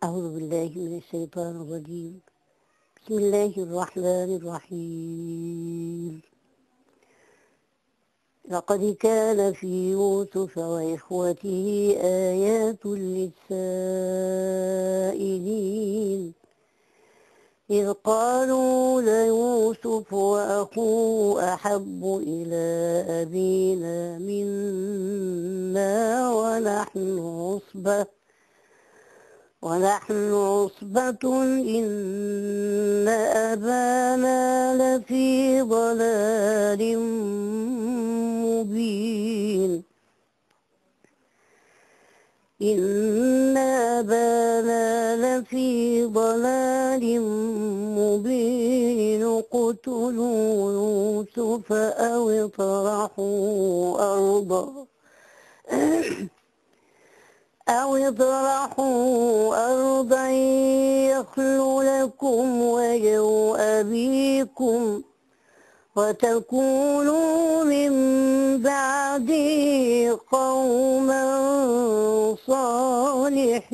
أعوذ بالله من الشيطان الرجيم. بسم الله الرحمن الرحيم. لقد كان في يوسف وإخوته آيات للسائلين إذ قالوا ليوسف وأخوه أحب إلى أبينا منا ونحن عصبة إن أبانا لفي ضلال مبين اقتلوا يوسف أو اطرحوا أرضا يخل لكم وجه أبيكم وتكونوا من بعده قوما صالحين.